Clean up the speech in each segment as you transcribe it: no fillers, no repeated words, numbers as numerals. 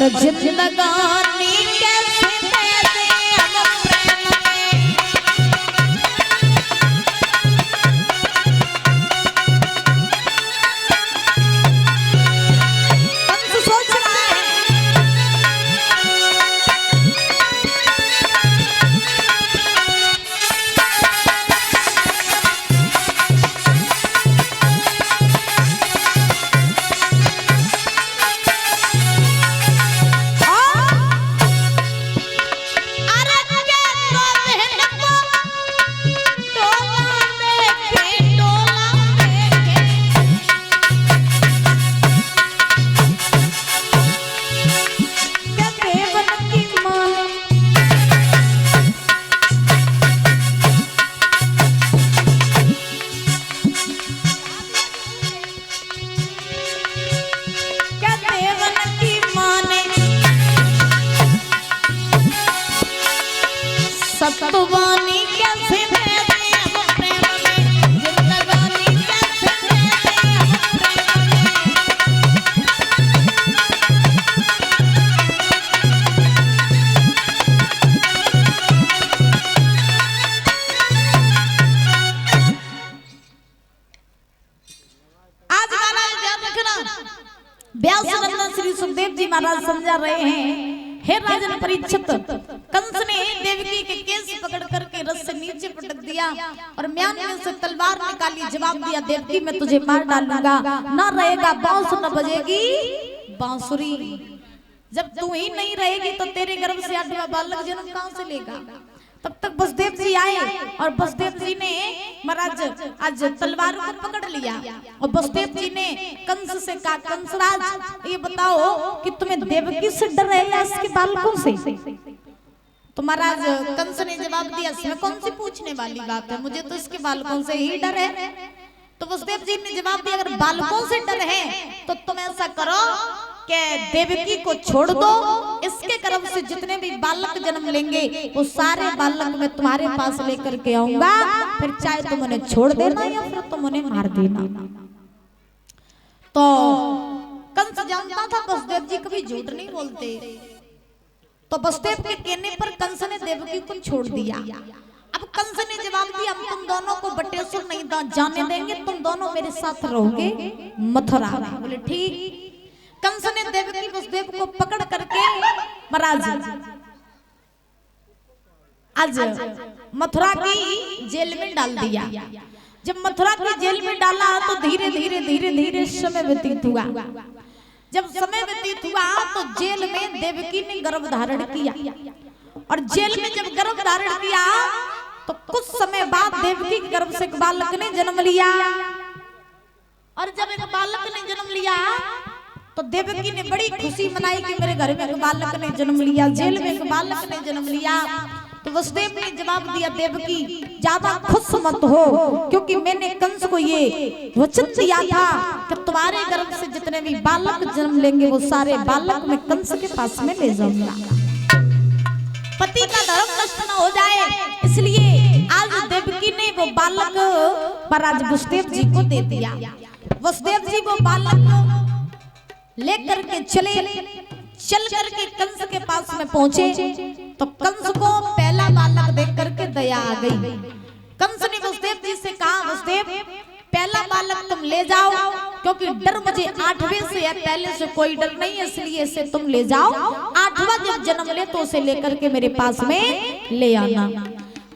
और जिंदगानी कैसे दे दे हम प्रेम में। कंस सोच रहा है सत्वानी कैसे दे दे हम प्रेम में, जिंदगानी कैसे दे दे हम प्रेम में। आज गाना ध्यान रखना, व्यास नंदन श्री सुखदेव जी महाराज समझा रहे हैं, हे राजन परीक्षित, कंस ने देवकी के केस पकड़ करके रस से नीचे पटक दिया और म्यान में से तलवार निकाली, जवाब दिया देवकी मैं तुझे मार डालूंगा, ना रहेगा बांसुरी न बजेगी बांसुरी। जब तू ही नहीं रहेगी तो तेरे गर्भ से 8वां बालक जन्म कहां से लेगा। तब तक वसुदेव जी आए और वसुदेव जी ने महाराज आज तलवार को पकड़ लिया और वसुदेव जी ने कंस से कहा, कंसराज ये बताओ कि तुम्हें देवकी से डर है या इसके बालकों से। तो महाराज कंस ने जवाब दिया, इसमें कौन सी पूछने वाली बात है, मुझे तो इसके बालकों से ही डर है। तो वसुदेव जी ने जवाब दिया, अगर बालकों से डर है तो तुम ऐसा करो कि देवकी को छोड़ दो, इसके गर्भ से जितने भी बालक जन्म लेंगे वो सारे बालक मैं तुम्हारे पास लेकर के आऊंगा, फिर चाहे तुम उन्हें छोड़ देना या फिर तुम उन्हें मार देना। तो कंस जानता था वसुदेव जी कभी झूठ नहीं बोलते, तो वसुदेव के कहने पर कंस ने देवकी को छोड़ दिया। अब कंस ने जवाब दिया, हम तुम दोनों को बटेश्वर नहीं जाने देंगे, तुम दोनों मेरे साथ रहोगे मथुरा। बोले ठीक। कंस ने देवकी वसुदेव को पकड़ करके महाराज आज मथुरा की जेल में डाल दिया। जब मथुरा की जेल में डाला तो धीरे धीरे धीरे धीरे समय व्यतीत हुआ। जब समय व्यतीत हुआ तो जेल में देवकी ने गर्भ धारण किया और जेल में जब गर्भ धारण किया तो कुछ समय बाद देवकी के गर्भ से एक बालक ने जन्म लिया। और जब एक बालक ने जन्म लिया तो देवकी ने बड़ी खुशी मनाई कि मेरे घर में एक बालक ने जन्म लिया, जेल में एक बालक ने जन्म लिया। तो वसुदेव ने जवाब दिया, देवकी ज्यादा खुश मत हो, क्योंकि मैंने कंस को ये वचन दिया था कि तुम्हारे गर्भ से जितने भी बालक जन्म लेंगे वो सारे बालक मैं कंस के पास में ले जाऊंगा। पति का धर्म नष्ट न हो जाए, इसलिए आज देवकी ने वो बालक महाराज वसुदेव जी को दे दिया। वसुदेव जी वो बालक लेकर के चल करके कंस के पास में पहुंचे तो कंस को पहला बालक देख करके दया आ गई। कंस ने वसुदेव जी से कहा, वसुदेव पहला बालक तुम ले जाओ, क्योंकि डर मुझे 8वें से है, पहले से कोई डर नहीं है, इसलिए इसे तुम ले जाओ। 8वां जब जन्म ले तो उसे लेकर के मेरे पास में ले आना।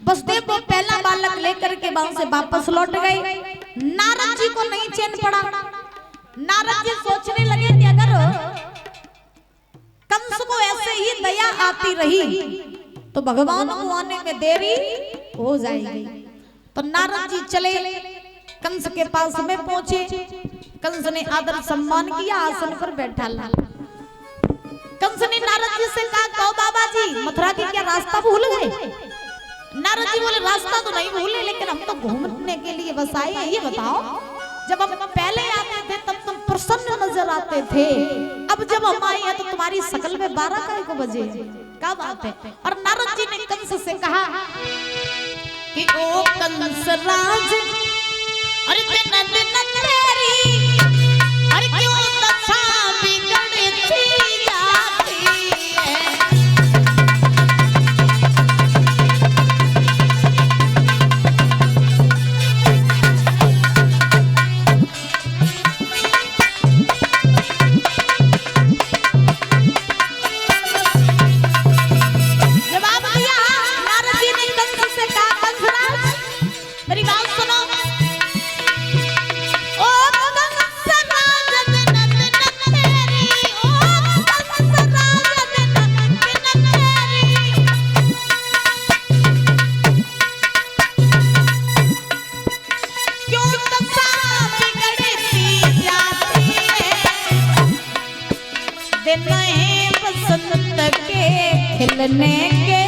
वसुदेव वो पहला बालक लेकर के वहां से वापस लौट गए। नारद जी को नहीं चैन पड़ा। नारद जी सोचने लगे कि अगर कंस को ऐसे ही दया आती रही तो भगवान को आने में देरी हो जाएगी। तो नारद जी चले कंस के पास में पहुंचे। कंस ने आदर सम्मान किया, आसन पर बैठा ला। कंस ने नारद जी से कहा, कहो बाबा जी मथुरा की क्या रास्ता भूल गए। नारद जी बोले, रास्ता तो नहीं भूले, लेकिन हम तो घूमने के लिए बस आए हैं। ये बताओ, जब हम पहले आते थे तब तुम प्रसन्न नजर आते थे, अब जब हम आए हैं तो तुम्हारी शकल में 12 को बजे, क्या बात है। और नारद जी ने कंस से कहा कि ओ कंस राज, अरे दिन दिन तेरी, अरे क्यों दशा बिगड़ती जाती नए बसंत के खिलने के